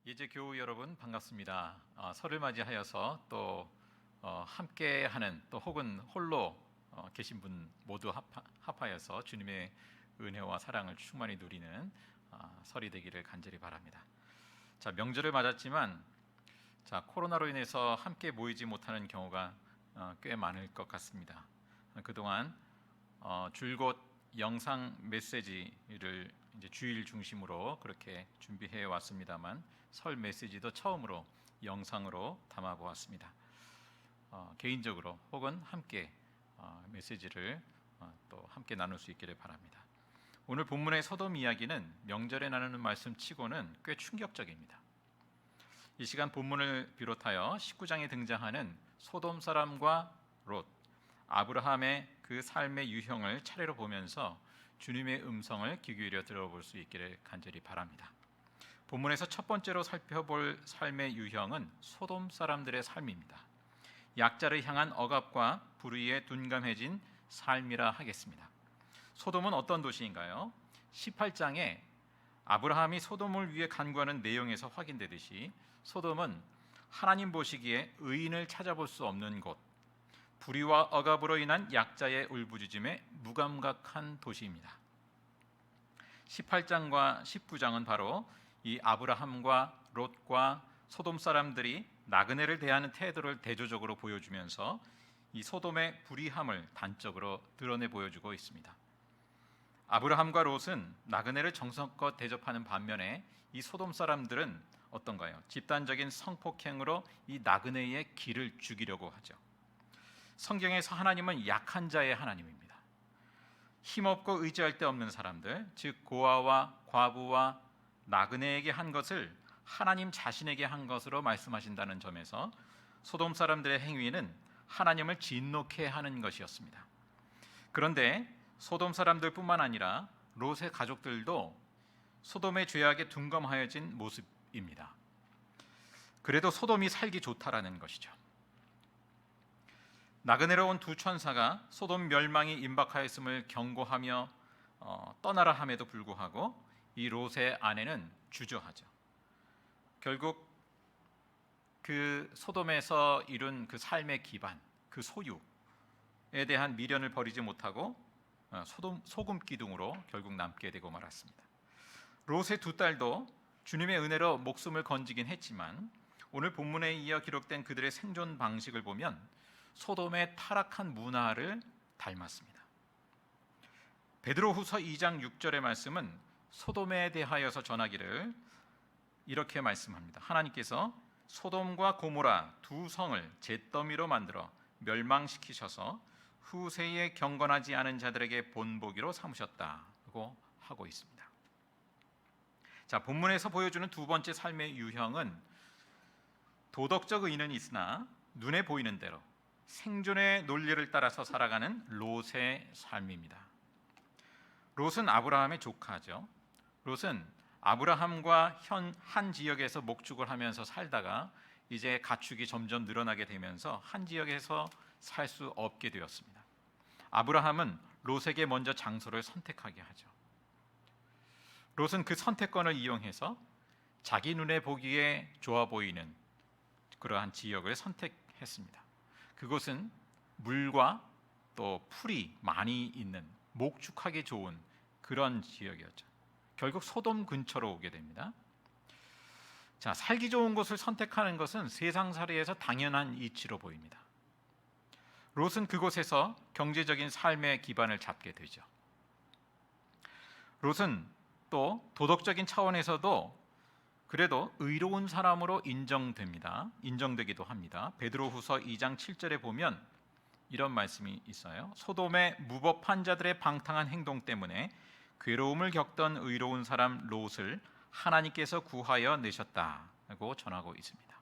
예제 교우 여러분 반갑습니다. 설을 맞이하여서 또 함께하는 또 혹은 홀로 계신 분 모두 합하여서 주님의 은혜와 사랑을 충만히 누리는 설이 되기를 간절히 바랍니다. 자, 명절을 맞았지만 코로나로 인해서 함께 모이지 못하는 경우가 꽤 많을 것 같습니다. 그동안 줄곧 영상 메시지를 이제 주일 중심으로 그렇게 준비해 왔습니다만 설 메시지도 처음으로 영상으로 담아 보았습니다. 개인적으로 혹은 함께 메시지를 또 함께 나눌 수 있기를 바랍니다. 오늘 본문의 소돔 이야기는 명절에 나누는 말씀 치고는 꽤 충격적입니다. 이 시간 본문을 비롯하여 19장에 등장하는 소돔 사람과 롯, 아브라함의 그 삶의 유형을 차례로 보면서 주님의 음성을 귀 기울여 들어볼 수 있기를 간절히 바랍니다. 본문에서 첫 번째로 살펴볼 삶의 유형은 소돔 사람들의 삶입니다. 약자를 향한 억압과 불의에 둔감해진 삶이라 하겠습니다. 소돔은 어떤 도시인가요? 18장에 아브라함이 소돔을 위해 간구하는 내용에서 확인되듯이 소돔은 하나님 보시기에 의인을 찾아볼 수 없는 곳, 불의와 억압으로 인한 약자의 울부짖음에 무감각한 도시입니다. 18장과 19장은 바로 이 아브라함과 롯과 소돔 사람들이 나그네를 대하는 태도를 대조적으로 보여주면서 이 소돔의 불의함을 단적으로 드러내 보여주고 있습니다. 아브라함과 롯은 나그네를 정성껏 대접하는 반면에 이 소돔 사람들은 어떤가요? 집단적인 성폭행으로 이 나그네의 길을 죽이려고 하죠. 성경에서 하나님은 약한 자의 하나님입니다. 힘없고 의지할 데 없는 사람들, 즉 고아와 과부와 나그네에게 한 것을 하나님 자신에게 한 것으로 말씀하신다는 점에서 소돔 사람들의 행위는 하나님을 진노케 하는 것이었습니다. 그런데 소돔 사람들뿐만 아니라 롯의 가족들도 소돔의 죄악에 둔감하여진 모습입니다. 그래도 소돔이 살기 좋다라는 것이죠. 나그네로 온 두 천사가 소돔 멸망이 임박하였음을 경고하며 떠나라 함에도 불구하고 이 롯의 아내는 주저하죠. 결국 그 소돔에서 이룬 그 삶의 기반, 그 소유에 대한 미련을 버리지 못하고 소금 기둥으로 결국 남게 되고 말았습니다. 롯의 두 딸도 주님의 은혜로 목숨을 건지긴 했지만 오늘 본문에 이어 기록된 그들의 생존 방식을 보면 소돔의 타락한 문화를 닮았습니다. 베드로후서 2장 6절의 말씀은 소돔에 대하여서 전하기를 이렇게 말씀합니다. 하나님께서 소돔과 고모라 두 성을 잿더미로 만들어 멸망시키셔서 후세에 경건하지 않은 자들에게 본보기로 삼으셨다고 하고 있습니다. 자, 본문에서 보여주는 두 번째 삶의 유형은 도덕적 의는 있으나 눈에 보이는 대로 생존의 논리를 따라서 살아가는 롯의 삶입니다. 롯은 아브라함의 조카죠. 롯은 아브라함과 한 지역에서 목축을 하면서 살다가 이제 가축이 점점 늘어나게 되면서 한 지역에서 살 수 없게 되었습니다. 아브라함은 롯에게 먼저 장소를 선택하게 하죠. 롯은 그 선택권을 이용해서 자기 눈에 보기에 좋아 보이는 그러한 지역을 선택했습니다. 그곳은 물과 또 풀이 많이 있는 목축하기 좋은 그런 지역이었죠. 결국 소돔 근처로 오게 됩니다. 자, 살기 좋은 곳을 선택하는 것은 세상살이에서 당연한 이치로 보입니다. 롯은 그곳에서 경제적인 삶의 기반을 잡게 되죠. 롯은 또 도덕적인 차원에서도 그래도 의로운 사람으로 인정되기도 합니다. 베드로후서 2장 7절에 보면 이런 말씀이 있어요. 소돔의 무법한 자들의 방탕한 행동 때문에 괴로움을 겪던 의로운 사람 롯을 하나님께서 구하여 내셨다고 전하고 있습니다.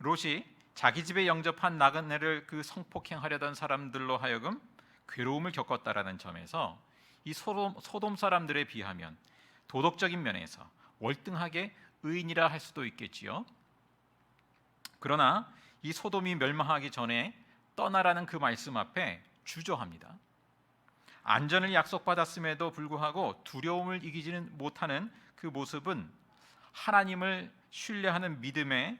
롯이 자기 집에 영접한 나그네를 그 성폭행하려던 사람들로 하여금 괴로움을 겪었다라는 점에서 이 소돔 사람들에 비하면 도덕적인 면에서 월등하게 의인이라 할 수도 있겠지요. 그러나 이 소돔이 멸망하기 전에 떠나라는 그 말씀 앞에 주저합니다. 안전을 약속받았음에도 불구하고 두려움을 이기지는 못하는 그 모습은 하나님을 신뢰하는 믿음의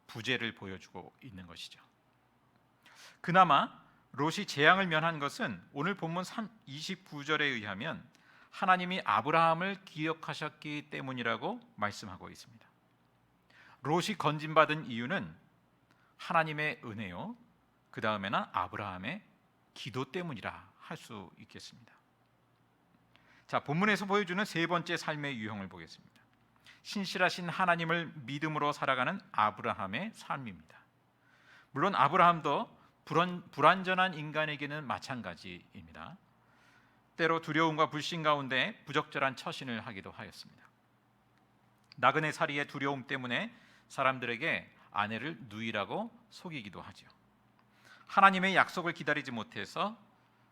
부재를 보여주고 있는 것이죠. 그나마 롯이 재앙을 면한 것은 오늘 본문 29절에 의하면 하나님이 아브라함을 기억하셨기 때문이라고 말씀하고 있습니다. 롯이 건진받은 이유는 하나님의 은혜요, 그 다음에는 아브라함의 기도 때문이라 할 수 있겠습니다. 자, 본문에서 보여주는 세 번째 삶의 유형을 보겠습니다. 신실하신 하나님을 믿음으로 살아가는 아브라함의 삶입니다. 물론 아브라함도 불완전한 인간에게는 마찬가지입니다. 때로 두려움과 불신 가운데 부적절한 처신을 하기도 하였습니다. 나그네 살이의 두려움 때문에 사람들에게 아내를 누이라고 속이기도 하죠. 하나님의 약속을 기다리지 못해서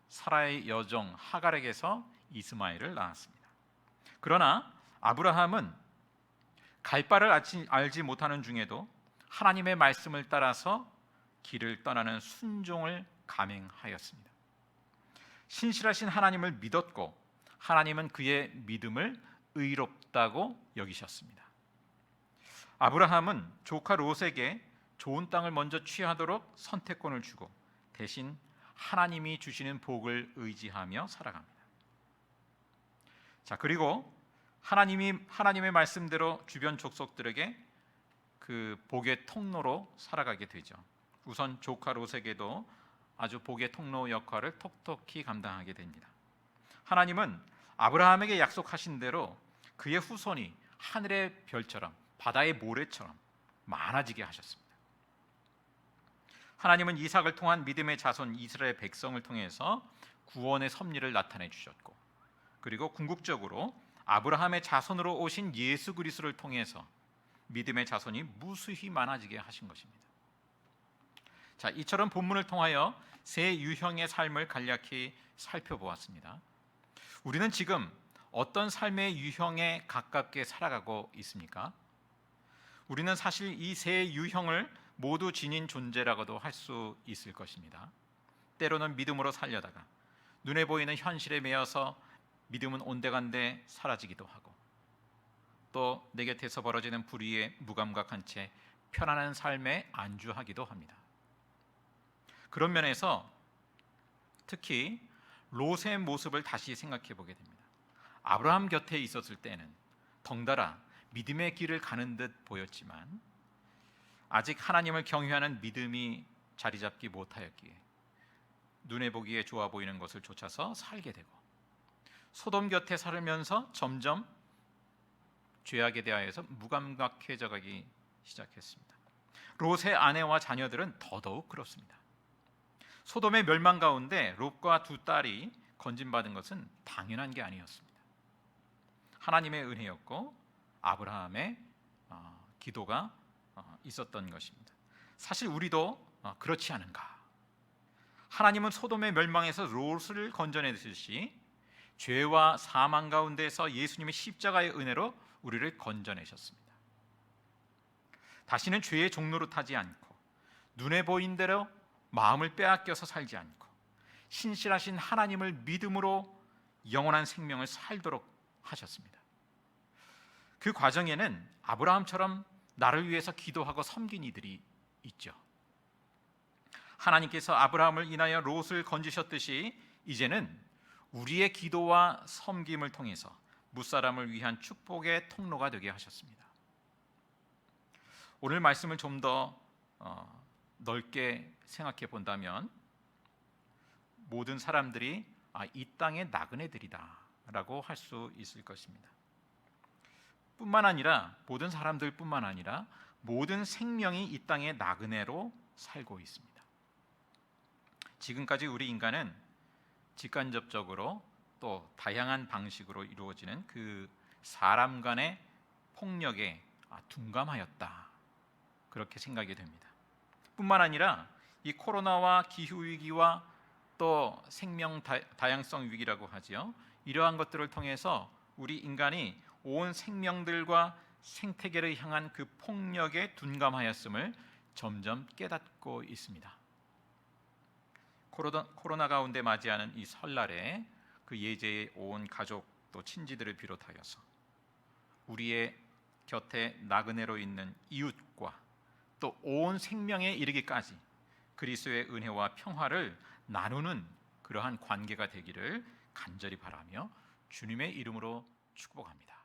사라의 여종 하갈에게서 이스마엘을 낳았습니다. 그러나 아브라함은 갈 바를 알지 못하는 중에도 하나님의 말씀을 따라서 길을 떠나는 순종을 감행하였습니다. 신실하신 하나님을 믿었고 하나님은 그의 믿음을 의롭다고 여기셨습니다. 아브라함은 조카 롯에게 좋은 땅을 먼저 취하도록 선택권을 주고 대신 하나님이 주시는 복을 의지하며 살아갑니다. 자, 그리고 하나님의 말씀대로 주변 족속들에게 그 복의 통로로 살아가게 되죠. 우선 조카 롯에게도 아주 복의 통로 역할을 톡톡히 감당하게 됩니다. 하나님은 아브라함에게 약속하신 대로 그의 후손이 하늘의 별처럼 바다의 모래처럼 많아지게 하셨습니다. 하나님은 이삭을 통한 믿음의 자손 이스라엘 백성을 통해서 구원의 섭리를 나타내 주셨고, 그리고 궁극적으로 아브라함의 자손으로 오신 예수 그리스도를 통해서 믿음의 자손이 무수히 많아지게 하신 것입니다. 자, 이처럼 본문을 통하여 세 유형의 삶을 간략히 살펴보았습니다. 우리는 지금 어떤 삶의 유형에 가깝게 살아가고 있습니까? 우리는 사실 이 세 유형을 모두 지닌 존재라고도 할 수 있을 것입니다. 때로는 믿음으로 살려다가 눈에 보이는 현실에 매여서 믿음은 온데간데 사라지기도 하고, 또 내 곁에서 벌어지는 불의에 무감각한 채 편안한 삶에 안주하기도 합니다. 그런 면에서 특히 롯의 모습을 다시 생각해 보게 됩니다. 아브라함 곁에 있었을 때는 덩달아 믿음의 길을 가는 듯 보였지만 아직 하나님을 경외하는 믿음이 자리 잡지 못하였기에 눈에 보기에 좋아 보이는 것을 쫓아서 살게 되고, 소돔 곁에 살면서 점점 죄악에 대하여서 무감각해져 가기 시작했습니다. 롯의 아내와 자녀들은 더더욱 그렇습니다. 소돔의 멸망 가운데 롯과 두 딸이 건진받은 것은 당연한 게 아니었습니다. 하나님의 은혜였고 아브라함의 기도가 있었던 것입니다. 사실 우리도 그렇지 않은가? 하나님은 소돔의 멸망에서 롯을 건져내듯이 죄와 사망 가운데서 예수님의 십자가의 은혜로 우리를 건져내셨습니다. 다시는 죄의 종로로 타지 않고 눈에 보인 대로 마음을 빼앗겨서 살지 않고 신실하신 하나님을 믿음으로 영원한 생명을 살도록 하셨습니다. 그 과정에는 아브라함처럼 나를 위해서 기도하고 섬긴 이들이 있죠. 하나님께서 아브라함을 인하여 롯을 건지셨듯이 이제는 우리의 기도와 섬김을 통해서 무사람을 위한 축복의 통로가 되게 하셨습니다. 오늘 말씀을 좀 더 넓게 생각해 본다면 모든 사람들이 이 땅의 나그네들이다라고 할 수 있을 것입니다. 뿐만 아니라 모든 사람들뿐만 아니라 모든 생명이 이 땅의 나그네로 살고 있습니다. 지금까지 우리 인간은 직간접적으로 또 다양한 방식으로 이루어지는 그 사람 간의 폭력에 둔감하였다, 그렇게 생각이 됩니다. 뿐만 아니라 이 코로나와 기후 위기와 또 생명 다양성 위기라고 하지요. 이러한 것들을 통해서 우리 인간이 온 생명들과 생태계를 향한 그 폭력에 둔감하였음을 점점 깨닫고 있습니다. 코로나 가운데 맞이하는 이 설날에 그 예제의 온 가족 또 친지들을 비롯하여서 우리의 곁에 나그네로 있는 이웃과 또 온 생명에 이르기까지 그리스도의 은혜와 평화를 나누는 그러한 관계가 되기를 간절히 바라며 주님의 이름으로 축복합니다.